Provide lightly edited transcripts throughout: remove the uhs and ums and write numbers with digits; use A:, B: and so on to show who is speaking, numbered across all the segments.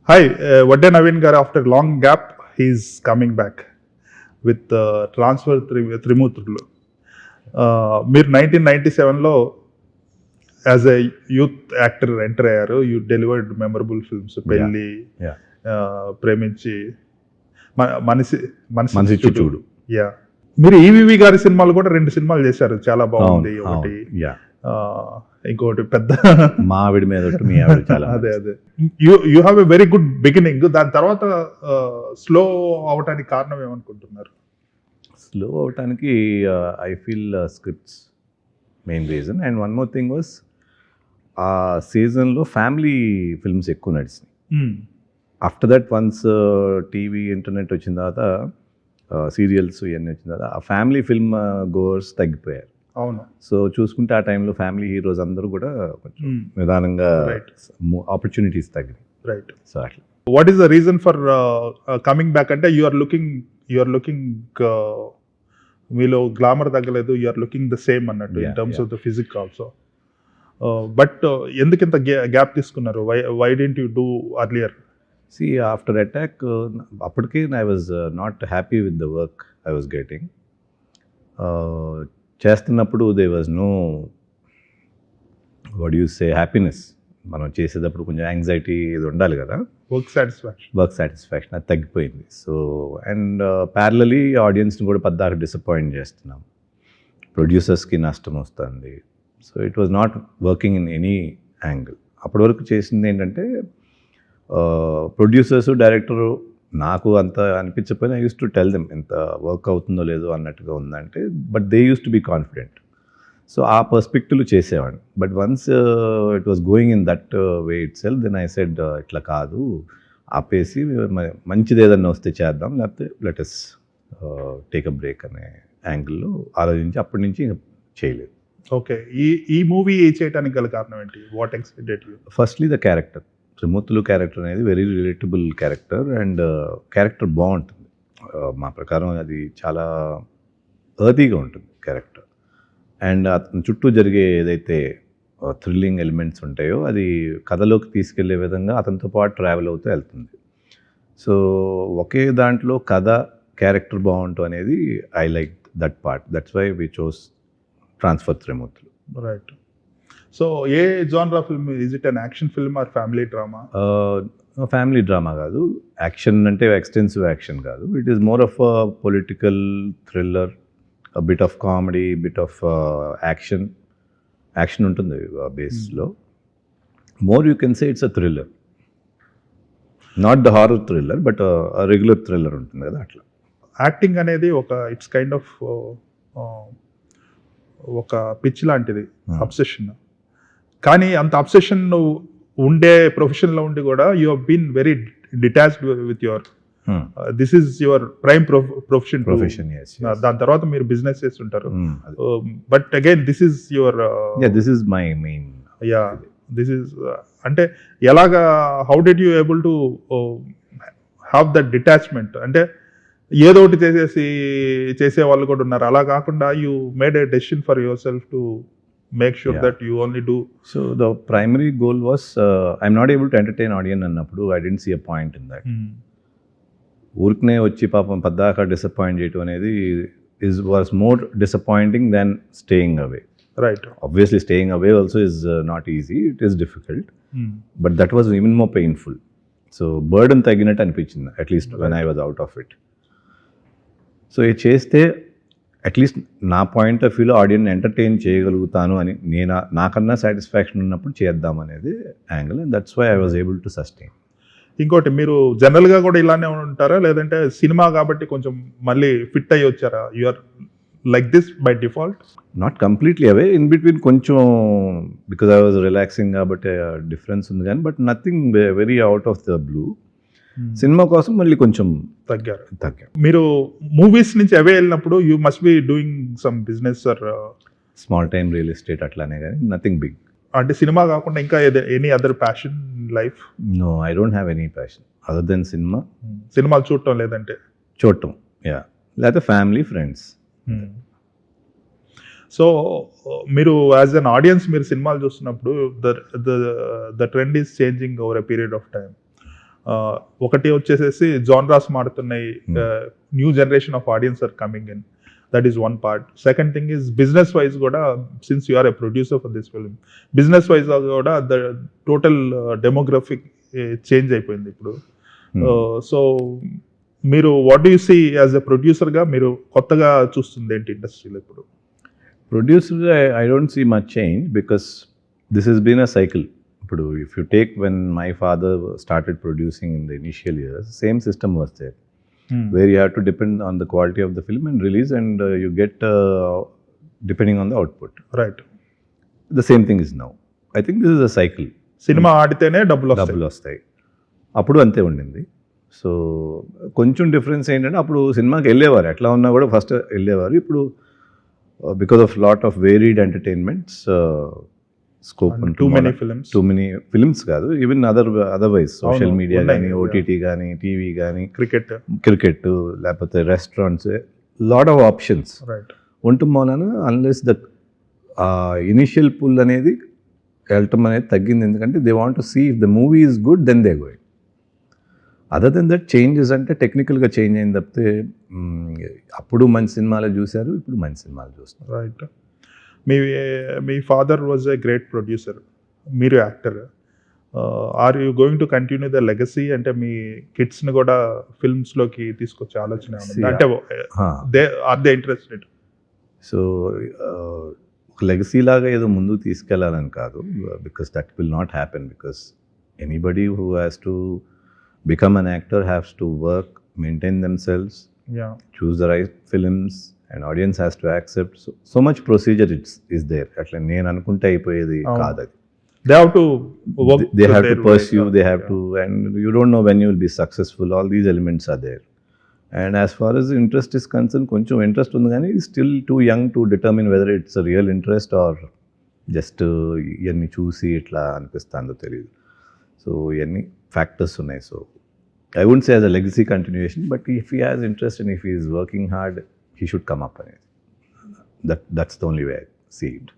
A: Hi, Vadde Naveen Garu, after a long gap, he's coming back with Transfer Trimurtulu. మీరు 1997లో as a youth actor enter అయ్యారు. You delivered memorable films Pelli, ప్రేమించి, మనిషి
B: మనిషి చూడు.
A: Yeah, మీరు ఈవీవి గారి సినిమాలు కూడా 2 సినిమాలు చేశారు, చాలా బాగుంది. ఒకటి ఇంకోటి పెద్ద
B: మా ఆవిడ మీద మీ ఆవిడ చాలా
A: అదే you have a very good beginning. దాని తర్వాత స్లో అవటానికి కారణం ఏమనుకుంటున్నారు?
B: స్లో అవటానికి I feel scripts main reason. And one more thing was ఆ సీజన్లో ఫ్యామిలీ ఫిల్మ్స్ ఎక్కువ నడిచినాయి. After that once TV internet వచ్చిన తర్వాత సీరియల్స్ ఇవన్నీ వచ్చిన తర్వాత ఆ ఫ్యామిలీ ఫిల్మ్ గోవర్స్ తగ్గిపోయారు.
A: అవును.
B: సో చూసుకుంటే ఆ టైంలో ఫ్యామిలీ హీరోస్ అందరూ కూడా కొంచెం నిదానంగా ఆపర్చునిటీస్ తగ్గినాయి.
A: రైట్.
B: సో అట్లా.
A: What is the reason for coming back? అంటే యు ఆర్ లుకింగ్ మీలో గ్లామర్ తగ్గలేదు, you are looking the same అన్నట్టు in terms of the physique also. But ఎందుకు ఇంత గ్యాప్ తీసుకున్నారు? Why didn't you do earlier?
B: See, after attack, అప్పటికే I was not happy with the work I was getting. చేస్తున్నప్పుడు there was no, what do you say, happiness. మనం చేసేటప్పుడు కొంచెం anxiety ఇది ఉండాలి కదా,
A: వర్క్ సాటిస్ఫాక్షన్
B: అది తగ్గిపోయింది. సో అండ్ ప్యారలీ ఆడియన్స్ని కూడా పద్దాక డిసప్పాయింట్ చేస్తున్నాం, ప్రొడ్యూసర్స్కి నష్టం వస్తుంది. So it was not working in any angle. అప్పటి వరకు చేసింది ఏంటంటే ప్రొడ్యూసర్స్, డైరెక్టరు నాకు అంత అనిపించకపోయినా I use to tell them ఎంత వర్క్ అవుతుందో లేదో అన్నట్టుగా ఉందంటే, but they use to be confident. So ఆ పర్స్పెక్టివ్లో చేసేవాడిని. But once it was going in that way itself, then I said ఇట్లా కాదు, ఆపేసి మంచిది ఏదన్నా వస్తే చేద్దాం, లేకపోతే let us take a break అనే యాంగిల్లో ఆలోచించి అప్పటి నుంచి చేయలేదు.
A: ఓకే. ఈ మూవీ చేయడానికి గల కారణం ఏంటి? What excited you?
B: Firstly the character. Trimurtulu character అనేది very relatable character and character బాగుంటుంది. మా ప్రకారం అది చాలా ఎర్తీగా ఉంటుంది క్యారెక్టర్. అండ్ అతని చుట్టూ జరిగే ఏదైతే థ్రిల్లింగ్ ఎలిమెంట్స్ ఉంటాయో అది కథలోకి తీసుకెళ్లే విధంగా అతనితో పాటు ట్రావెల్ అవుతూ వెళ్తుంది. సో ఒకే దాంట్లో కథ, క్యారెక్టర్ బాగుంటుంది అనేది I like that part. That's why we chose Transfer Trimurtulu.
A: Right. So ఏ genre of film? Is it an action film or family drama?
B: Family drama కాదు, యాక్షన్ అంటే ఎక్స్టెన్సివ్ యాక్షన్ కాదు. It is more of political thriller, bit of comedy, bit of action ఉంటుంది బేస్లో. More you can say it's a thriller, not the horror thriller, but regular thriller ఉంటుంది కదా అట్లా.
A: Acting అనేది it's kind of ఒక pitch లాంటిది, obsession. కానీ అంత అబ్సెషన్ ఉండే ప్రొఫెషన్లో ఉండి కూడా you have been very detached with your this is your prime profession. దాని తర్వాత మీరు బిజినెస్ చేస్తుంటారు. But again this is your
B: this is my main.
A: This is అంటే ఎలాగా, how did you able to have that detachment? అంటే ఏదో ఒకటి చేసే వాళ్ళు కూడా ఉన్నారు, అలా కాకుండా you made a decision for yourself to make sure that you only do.
B: So the primary goal was I'm not able to entertain audience అన్నప్పుడు I didn't see a point in that. ఊరికనే వచ్చి పాపం పద్దాక disappoint చేయటం అనేది was more disappointing than staying away.
A: Right.
B: Obviously staying away also is not easy, it is difficult. But that was even more painful. So burden తగ్గినట్టు అనిపించింది, at least when I was out of it. So ఇది చేస్తే at least నా point of వ్యూలో audience entertain చేయగలుగుతాను అని నాకన్నా satisfaction ఉన్నప్పుడు చేద్దాం అనేది angle. And that's why I was able to sustain.
A: ఇంకోటి, మీరు జనరల్గా కూడా ఇలానే ఉంటారా, లేదంటే సినిమా కాబట్టి కొంచెం మళ్ళీ ఫిట్ అయ్యి వచ్చారా? You are like this by default?
B: Not completely away, in between కొంచెం, బికాజ్ ఐ వాజ్ రిలాక్సింగ్ కాబట్టి డిఫరెన్స్ ఉంది కానీ, but nothing very out of the blue. Cinema కోసం మళ్ళీ కొంచెం తగ్గారు. మీరు
A: మూవీస్ నుంచి అవే వెళ్ళినప్పుడు you must be doing some business or
B: small time real estate అట్లానే, కానీ నథింగ్ బిగ్.
A: అంటే సినిమా కాకుండా ఇంకా any other passion life?
B: No, I don't have any passion other than cinema.
A: సినిమాలు చూడటం లేదంటే
B: చూడటం, లేకపోతే ఫ్యామిలీ, ఫ్రెండ్స్.
A: సో మీరు యాజ్ అన్ ఆడియన్స్ మీరు సినిమాలు చూస్తున్నప్పుడు the trend is changing over a period of time. ఒకటి వచ్చేసేసి జాన్రాస్ మారుతున్నాయి, new generation of audience are coming in, that is one part. Second thing is business wise కూడా, since you are a producer for this film, business wise కూడా the total demographic change అయిపోయింది ఇప్పుడు. So మీరు what do you see as a ప్రొడ్యూసర్గా మీరు కొత్తగా చూస్తుంది ఏంటి ఇండస్ట్రీలో ఇప్పుడు?
B: Producer, I don't see much change because this has been a cycle. If you take when my father started producing in the initial years, same system was there, where you have to depend on the quality of the film and release, and you get depending on the output.
A: Right.
B: The same thing is now. I think this is a cycle.
A: Cinema ఆడితేనే డబ్బులు
B: వస్తాయి. అప్పుడు అంతే ఉండింది. So కొంచెం difference ఏంటంటే అప్పుడు సినిమాకి వెళ్ళేవారు, ఎట్లా ఉన్నా కూడా ఫస్ట్ వెళ్ళేవారు. ఇప్పుడు because of lot of varied entertainments, scope and
A: too many films
B: కాదు, ఈవెన్ అదర్వైజ్ సోషల్ మీడియా కానీ, ఓటీటీ కానీ, టీవీ కానీ, క్రికెట్ లేకపోతే రెస్టారెంట్స్, లాట్ ఆఫ్ ఆప్షన్స్ ఉండటం మూలన అన్లెస్ ద ఇనిషియల్ పుల్ అనేది వెళ్ళటం అనేది తగ్గింది. ఎందుకంటే they want to see if the movie is good then they going. Other than that changes అంటే టెక్నికల్గా చేంజ్ అయింది తప్పితే అప్పుడు మంచి సినిమాలు చూశారు, ఇప్పుడు మంచి సినిమాలు చూస్తారు.
A: రైట్. మీ father was a great producer, మీరు actor. Are you going to continue the legacy? అంటే మీ కిడ్స్ని కూడా ఫిల్మ్స్లోకి తీసుకొచ్చే ఆలోచన అంటే ఆర్ దే ఇంట్రెస్టెడ్?
B: సో ఒక లెగసీ లాగా ఏదో ముందుకు తీసుకెళ్లాలని కాదు, because that will not happen. Because anybody who has to become an actor has to work, maintain themselves, choose the right films, and audience has to accept. So much procedure is there. Atla nenu anukunte ayipoyedi kaadu adi.
A: They have to work,
B: they have to pursue, they have to, and you don't know when you will be successful. All these elements are there. And as far as interest is concerned, koncham interest undi gaani still too young to determine whether it's a real interest or just iyanni చూసి ఇట్లా అనిపిస్తుందో తెలియదు. So ఇవన్నీ factors ఉన్నాయి. So I wouldn't say as a legacy continuation, but if he has interest and if he is working hard, he should come up. That's the only way I see it.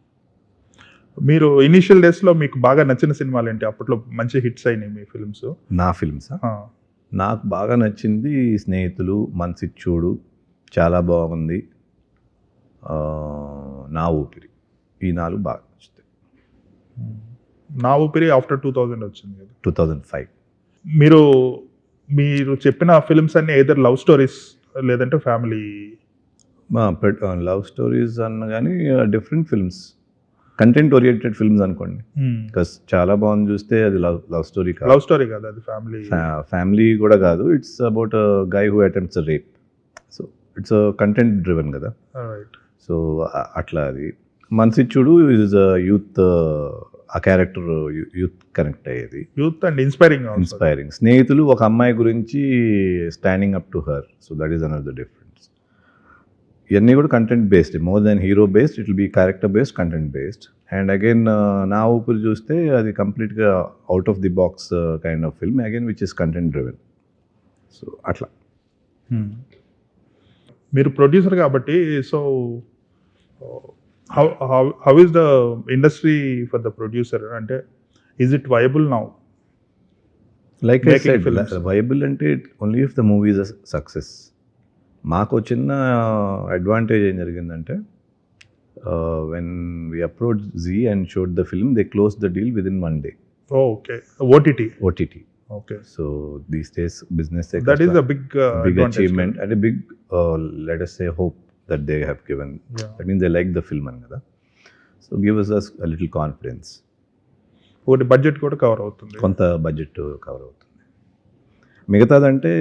A: మీరు initial డేస్లో మీకు బాగా నచ్చిన సినిమాలు ఏంటి? అప్పట్లో మంచి hits అయినాయి మీ ఫిల్మ్స్.
B: నా ఫిల్మ్స్ నాకు బాగా నచ్చింది స్నేహితులు, మనసిచ్చోడు, చాలా బాగుంది, నా ఊపిరి. ఈ 4 బాగా నచ్చుతాయి.
A: నా ఊపిరి ఆఫ్టర్ 2000 వచ్చింది కదా,
B: 2005.
A: మీరు చెప్పిన ఫిల్మ్స్ అన్ని ఎయిదర్ లవ్ స్టోరీస్ లేదంటే ఫ్యామిలీ?
B: లవ్ స్టోరీస్ అన్న కానీ different films, content oriented films అనుకోండి. బికాస్ చాలా బాగుంది చూస్తే అది లవ్ స్టోరీ కాదు.
A: లవ్ స్టోరీ కాదు, అది
B: ఫ్యామిలీ కూడా కాదు. It's about guy who attempts a rape. So it's content driven కదా. సో అట్లా అది. మనసిచ్చుడు ఇస్ యూత్, ఆ క్యారెక్టర్ యూత్ కనెక్ట్ అయ్యేది,
A: యూత్ అండ్ ఇన్స్పైరింగ్.
B: స్నేహితులు ఒక అమ్మాయి గురించి standing up to her. So that is another difference. ఇవన్నీ కూడా content based, more than hero based, it will be character based, content based. And again నా ఊపిరి చూస్తే అది కంప్లీట్గా out of the box kind of film, again which is content driven. So అట్లా.
A: మీరు producer కాబట్టి, so how is the industry for the producer? అంటే is it viable now?
B: Like I said, viable అంటే only if the movie is a success. మాకు చిన్న advantage ఏం జరిగిందంటే, when we approached Zee and showed the film, they closed the deal within 1 day.
A: Oh, okay. OTT.
B: Okay. So these days business,
A: that is a big
B: achievement and a big let us say hope that they have given. That means they like the film another. So give us a little confidence.
A: ఒకటి budget కూడా cover అవుతుంది,
B: కొంత budget cover అవుతుంది. మిగతాదంటే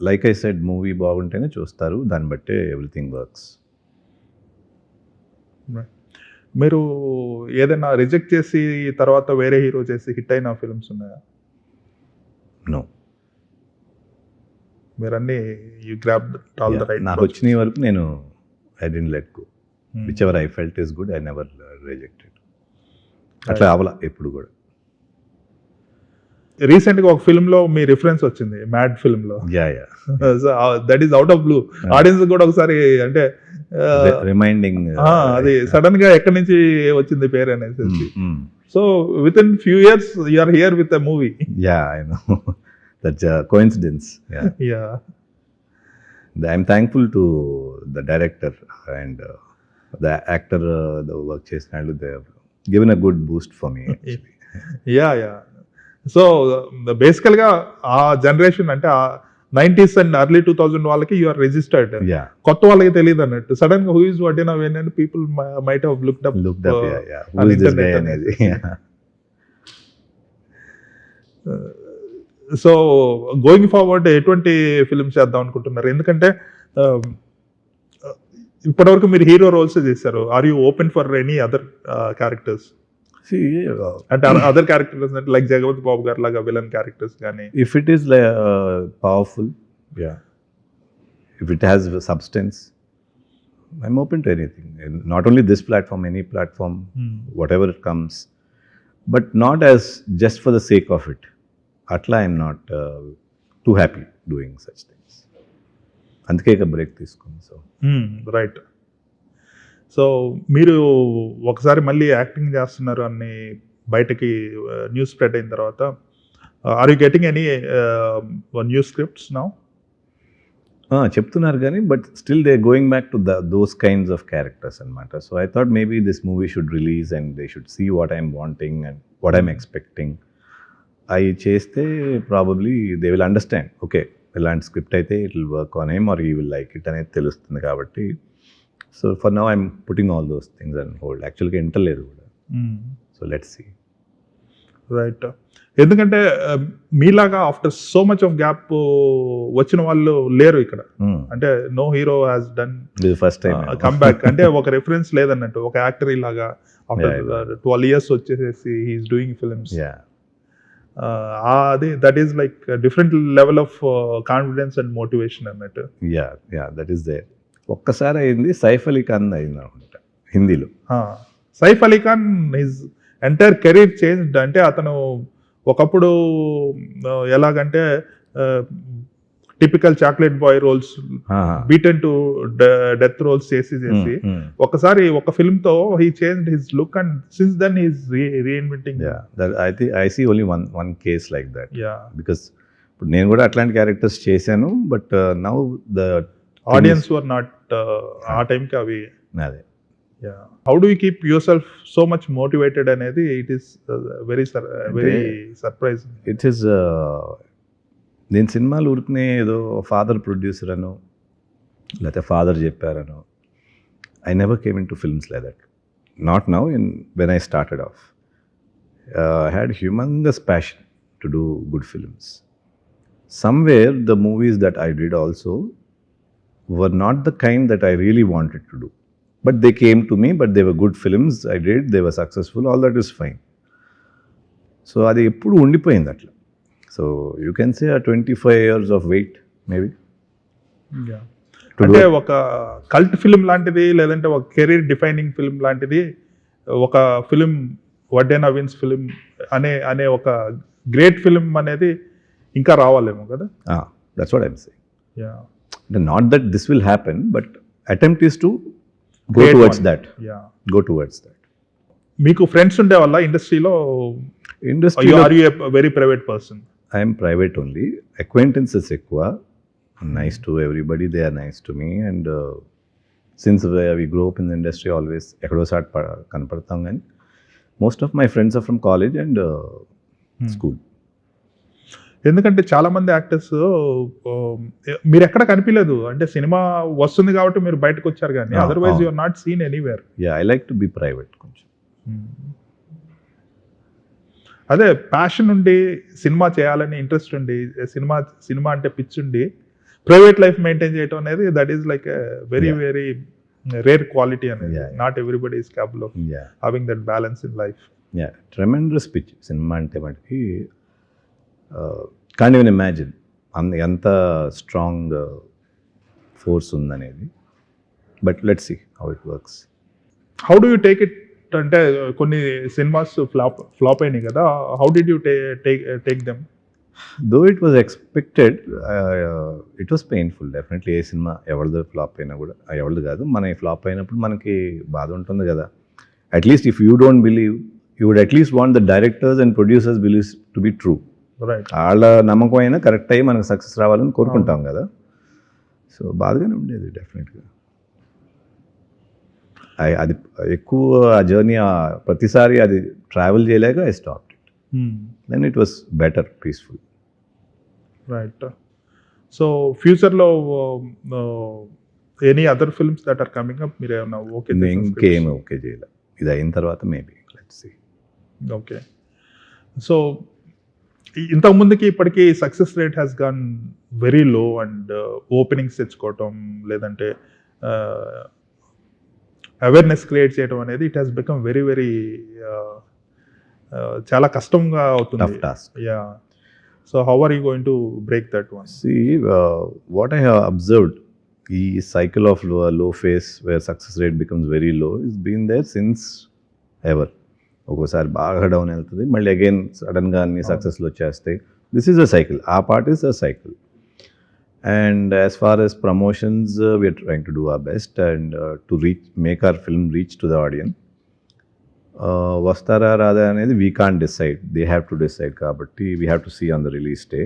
B: like I said, movie బాగుంటేనే చూస్తారు, దాన్ని బట్టే everything works.
A: మీరు ఏదైనా రిజెక్ట్ చేసి తర్వాత వేరే హీరో చేసి హిట్ అయిన ఫిల్మ్స్ ఉన్నాయా?
B: నో.
A: మీరన్నీ you grab all the right.
B: నాకు వచ్చిన వరకు నేను I didn't let go. Whichever I felt is good, I never rejected. అట్లా అవలా ఎప్పుడు కూడా.
A: రీసెంట్గా ఒక ఫిల్మ్లో మీ రిఫరెన్స్ వచ్చింది, మ్యాడ్ ఫిల్మ్లో. That is out of blue. Audience కూడా ఒకసారి అంటే
B: రిమైండింగ్,
A: అది సడన్ గా ఎక్కడి నుంచి వచ్చింది పేరు అనేసి. So within few years you are here with a movie.
B: Yeah, I know. That's coincidence.
A: Yeah
B: I'm thankful to the director and the actor work చేసిన వాళ్ళు they given a good boost for me.
A: Yeah so బేసికల్గా ఆ generation అంటే ఆ 90s and early 2000 వాళ్ళకి you are registered.
B: Yeah
A: కొత్త వాళ్ళకి తెలియదు అన్నట్టు. సడన్ గా హూ ఇస్ వడ్డీనా వేణు అని people might have looked up
B: who is this guy అనేది.
A: సో గోయింగ్ ఫార్వర్డ్ ఎటువంటి ఫిల్మ్స్ చేద్దాం అనుకుంటున్నారు? ఎందుకంటే ఇప్పటివరకు మీరు హీరో రోల్స్ చేశారు. Are you open for any other characters? అంటే అదర్ క్యారెక్టర్స్ అంటే లైక్ జగపతి బాబు గారు లాగా విలన్ క్యారెక్టర్స్ కానీ?
B: If it is powerful, yeah. If it has substance, I'm open to anything. And not only this platform, any platform, whatever it comes, but not as just for the sake of it. Atla, I'm not too happy doing such things. అందుకే ఇక break తీసుకుంది. So
A: right. So మీరు ఒకసారి మళ్ళీ acting చేస్తున్నారు అని బయటకి news spread అయిన తర్వాత are you getting any new scripts now?
B: చెప్తున్నారు కానీ but still they going back to those kinds of characters అనమాట. So I thought maybe this movie should release and they should see what I'm wanting and what I'm expecting. అవి చేస్తే probably they will understand, okay ఇలాంటి script అయితే it will work on him or he will like it అనేది తెలుస్తుంది. కాబట్టి so for now I'm putting all those things and hold. యాక్చువల్గా ఇంటర్లేదు కూడా. So let's see.
A: రైట్. ఎందుకంటే మీలాగా after so much of gap వచ్చిన వాళ్ళు లేరు ఇక్కడ. అంటే no hero has done
B: first time
A: come back. అంటే ఒక రెఫరెన్స్ లేదన్నట్టు. ఒక యాక్టర్ ఇలాగా ఆఫ్టర్ 12 years వచ్చేసేసి హీఈస్ డూయింగ్ ఫిల్మ్స్. అది that is like different level of confidence and motivation అన్నట్టు.
B: Yeah that is there. ఒక్కసారి అయింది సైఫ్ అలీ ఖాన్ అయింది అనుకుంటా హిందీలో.
A: Saif Ali Khan his entire career change. అంటే అతను ఒకప్పుడు ఎలాగంటే typical chocolate boy roles, beaten to death roles చేసి ఒకసారి ఒక ఫిల్మ్ తో he changed his look and since then he is reinventing.
B: I see only one case like that. Because ఇప్పుడు నేను కూడా అట్లాంటి క్యారెక్టర్స్ చేశాను but now the
A: audience were not ఆ టైంకి అవి.
B: అదే
A: how do you keep yourself so much motivated అనేది it is very surprising.
B: It is నేను సినిమాలు ఊరికనే ఏదో ఫాదర్ ప్రొడ్యూసర్ అనో లేకపోతే ఫాదర్ చెప్పారనో I never came in to films like that. Not now. When I started off I had humongous passion to do good films. Somewhere the movies that I did also were not the kind that I really wanted to do. But they came to me, but they were good films. I did, they were successful, all that is fine. So అది ఎప్పుడు ఉండిపోయింది అట్లా. So you can say 25 years of wait maybe.
A: అంటే ఒక cult film లాంటిది లేదంటే ఒక career defining film లాంటిది ఒక ఫిలిం వడ్డే నవీన్స్ ఫిలిం అనే ఒక గ్రేట్ ఫిలిం అనేది ఇంకా రావాలేమో కదా.
B: That's what I'm saying. Not that this will happen, but attempt is to go towards that. Go towards that.
A: మీకు ఫ్రెండ్స్ ఉండే వాళ్ళ ఇండస్ట్రీలో? Are you a very private person?
B: I am private only. Acquaintances ఎక్కువ. Nice to everybody. They are nice to me. And since we grew up in the industry, always ఎక్కడో సాట్ కనపడతాం. కానీ most of my friends are from college and school.
A: ఎందుకంటే చాలా మంది actors మీరు ఎక్కడ కనిపించలేదు. అంటే సినిమా వస్తుంది కాబట్టి మీరు బయటకు వచ్చారు కానీ otherwise you are not seen anywhere.
B: I like to be private కొంచెం.
A: అదే ప్యాషన్ ఉండి సినిమా చేయాలని ఇంట్రెస్ట్ ఉండి సినిమా అంటే పిచ్చి ఉండి ప్రైవేట్ లైఫ్ మెయింటైన్ చేయడం అనేది that is like very very rare quality అనేది. Not everybody is capable of having that balance in life.
B: Tremendous pitch cinema అంటే మనకి కాంట్ ఈవెన్ ఇమాజిన్ ఎంత స్ట్రాంగ్ ఫోర్స్ ఉందనేది. But let's see how it works.
A: How do you take it? అంటే కొన్ని cinemas flop అయినాయి కదా. How did you take them?
B: Though it was expected, it was painful definitely. ఏ cinema ఎవరిదో flop అయినా కూడా, ఎవరిది కాదు మన ఫ్లాప్ అయినప్పుడు మనకి బాధ ఉంటుంది కదా. At least if you don't believe, you would at least want the directors and producers beliefs to be true.
A: Right.
B: వాళ్ళ నమ్మకం అయినా కరెక్ట్ అయ్యి మనకు సక్సెస్ రావాలని కోరుకుంటాం కదా. సో బాధగానే ఉండేది డెఫినెట్గా. అది ఎక్కువ ఆ జర్నీ ప్రతిసారి అది ట్రావెల్ చేయలేక I stop it. Then it was better, peaceful.
A: Right. So ఫ్యూచర్లో any other films that are coming up మీరు ఏమన్నా ఓకే?
B: ఇంకేం ఓకే చేయలేదు. ఇది అయిన తర్వాత maybe let's see.
A: Okay. So ఇంతకు ముందుకి ఇప్పటికీ success rate has gone very low and openings తెచ్చుకోవటం లేదంటే అవేర్నెస్ క్రియేట్ చేయడం అనేది it has become very very చాలా కష్టంగా అవుతుంది.
B: Tough task.
A: Yeah. So how are you going to break that one?
B: See, what I have observed, the cycle of low phase where success rate becomes very low is been there since ever. ఒక్కోసారి బాగా down వెళ్తుంది, మళ్ళీ again సడన్గా అన్ని సక్సెస్లు వచ్చేస్తాయి. This is a cycle. ఆ part is a cycle. And as far as promotions we're trying to do our best and to make our film reach to the audience. వస్తారా రాదా అనేది we can't decide, they have to decide. కాబట్టి we have to see on the release day.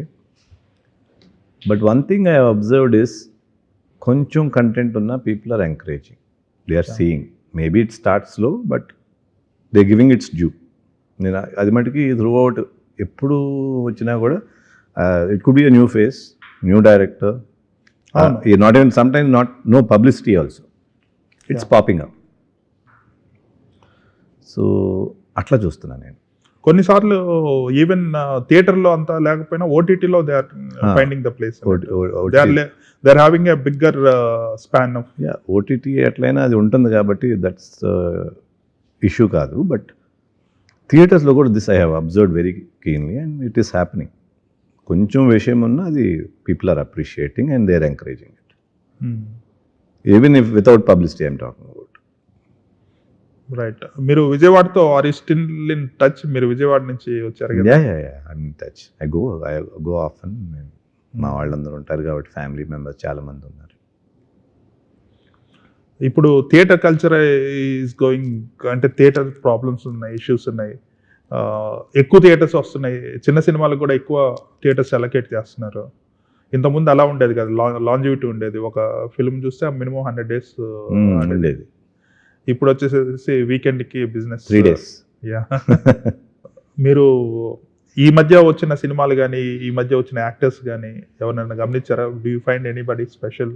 B: But one thing I have observed is కొంచెం content ఉన్న people are encouraging, they are seeing. Maybe it start slow but they giving its due. నేను అది మటుకి throughout ఎప్పుడు వచ్చినా కూడా it could be a new face, new director, not even sometimes no publicity also, it's popping up. So అట్లా చూస్తున్నాను నేను.
A: కొన్నిసార్లు ఈవెన్ థియేటర్లో అంతా లేకపోయినా ఓటీటీలో they are finding the place. They are having a bigger span of.
B: OTT ఎట్లయినా అది ఉంటుంది కాబట్టి దట్స్ ఇష్యూ కాదు. బట్ థియేటర్స్లో కూడా this I have observed very keenly and it is happening. కొంచెం విషయం ఉన్నా అది people are appreciating and they are encouraging it. Even if without publicity I'm talking about.
A: Right. మీరు విజయవాడతో are you still in touch? మీరు విజయవాడ నుంచి వచ్చారు కదా?
B: I'm in touch. I go often. మా వాళ్ళందరూ ఉంటారు కాబట్టి ఫ్యామిలీ మెంబర్స్ చాలా మంది ఉన్నారు.
A: ఇప్పుడు థియేటర్ కల్చర్ ఈజ్ గోయింగ్, అంటే థియేటర్ ప్రాబ్లమ్స్ ఉన్నాయి, ఇష్యూస్ ఉన్నాయి, ఎక్కువ థియేటర్స్ వస్తున్నాయి, చిన్న సినిమాలకు కూడా ఎక్కువ థియేటర్స్ అలొకేట్ చేస్తున్నారు. ఇంతకుముందు అలా ఉండేది కదా, లాంజివిటీ ఉండేది. ఒక ఫిల్మ్ చూస్తే మినిమం 100 days
B: ఉండేది.
A: ఇప్పుడు వచ్చేసేసి వీకెండ్కి బిజినెస్
B: 3 days.
A: యా. మీరు ఈ మధ్య వచ్చిన సినిమాలు కానీ ఈ మధ్య వచ్చిన యాక్టర్స్ కానీ ఎవరైనా గమనించారా? Do you find anybody special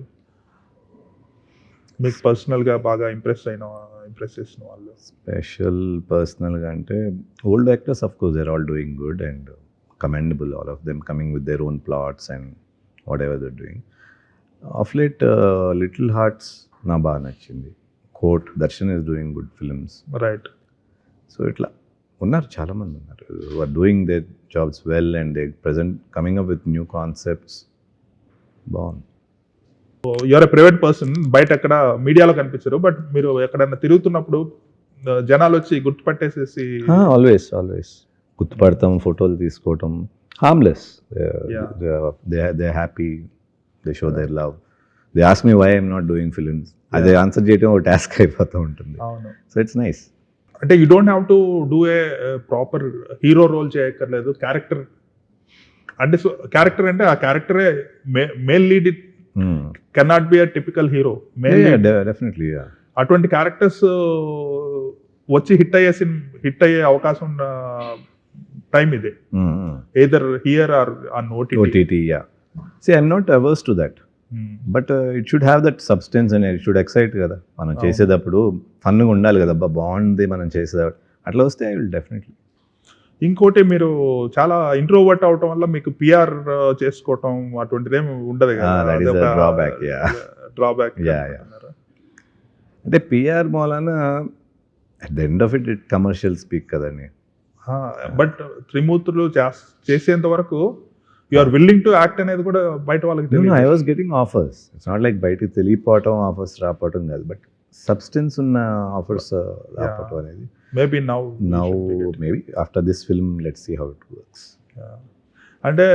A: మీకు పర్సనల్గా బాగా ఇంప్రెస్ చేసిన వాళ్ళు?
B: స్పెషల్ పర్సనల్గా అంటే old actors of course they are all doing good and commendable, all of them coming with their own plots and whatever they doing. Of late Little Hearts నా బాగా నచ్చింది. Court, Darshan is doing good films.
A: Right.
B: So ఇట్లా ఉన్నారు, చాలామంది ఉన్నారు who are doing their jobs well and they present coming up with new concepts. బాగుంది.
A: You're a private person, బయట ఎక్కడ మీడియాలో కనిపించరు, బట్ మీరు ఎక్కడైనా తిరుగుతున్నప్పుడు జనాలు వచ్చి గుర్తుపట్టేసేసి?
B: ఆల్వేస్ గుర్తుపడతాం, ఫోటోలు తీసుకోవటం, harmless. They happy, they show their love. They ask me why I'm not doing films. అదే ఆన్సర్ చేయడం ఒక టాస్క్ అయిపోతూ ఉంటుంది. So it's nice.
A: అంటే you don't have to do a proper hero role చేయక్కర్లేదు. క్యారెక్టర్ అంటే క్యారెక్టర్ అంటే ఆ క్యారెక్టరే male lead, it cannot be a typical hero.
B: Definitely.
A: అటువంటి క్యారెక్టర్స్ వచ్చి హిట్ అయ్యే అవకాశం ఉన్న టైం ఇదే, either here or on OTT.
B: See, I'm not averse to that. But it should have that substance and it should excite కదా. మనం చేసేటప్పుడు ఫన్గా ఉండాలి కదా, అబ్బా బాగుంది మనం చేసేటప్పుడు, అట్లా వస్తే ఐ విల్ డెఫినెట్లీ.
A: ఇంకోటి, మీరు చాలా ఇంట్రోవర్ట్ అవటం వల్ల మీకు పిఆర్ చేసుకోవటం అటువంటిది ఏమి ఉండదు కదా? డ్రాబ్యాక్.
B: అంటే పిఆర్ మూలన at the end of it commercial speak కదండి.
A: బట్ త్రిమూర్తులు చేసేంత వరకు you are willing to act అనేది కూడా బయట వాళ్ళకి తెలియదు.
B: I was getting offers. It's not like బయటకి తెలియపోవటం, ఆఫర్స్ రావటం కాదు, బట్ సబ్స్టెన్స్ ఉన్న ఆఫర్స్ రావటం అనేది.
A: Maybe now
B: maybe after this film let's see how it works.
A: అంటే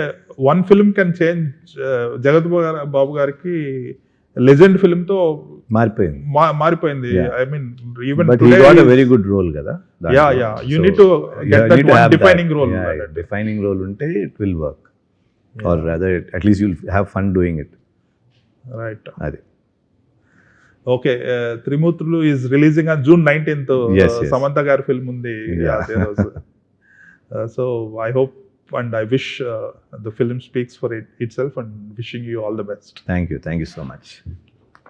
A: one film can change. Jagath Babu గారికి లెజెండ్ ఫిల్మ్ తో
B: మారిపోయింది.
A: మారిపోయింది.
B: Yeah.
A: I mean even
B: but he got a very good role కదా.
A: Yeah you need to get that one defining role.
B: Defining role ఉంటే it will work, or rather at least you'll have fun doing it.
A: Right.
B: అది
A: okay. Trimurthulu is releasing on June 19th.
B: Yes, yes.
A: Samantha గారి film ఉంది
B: Yeah.
A: అదే రోజు. So I hope and I wish the film speaks for itself, and wishing you all the best.
B: Thank you so much.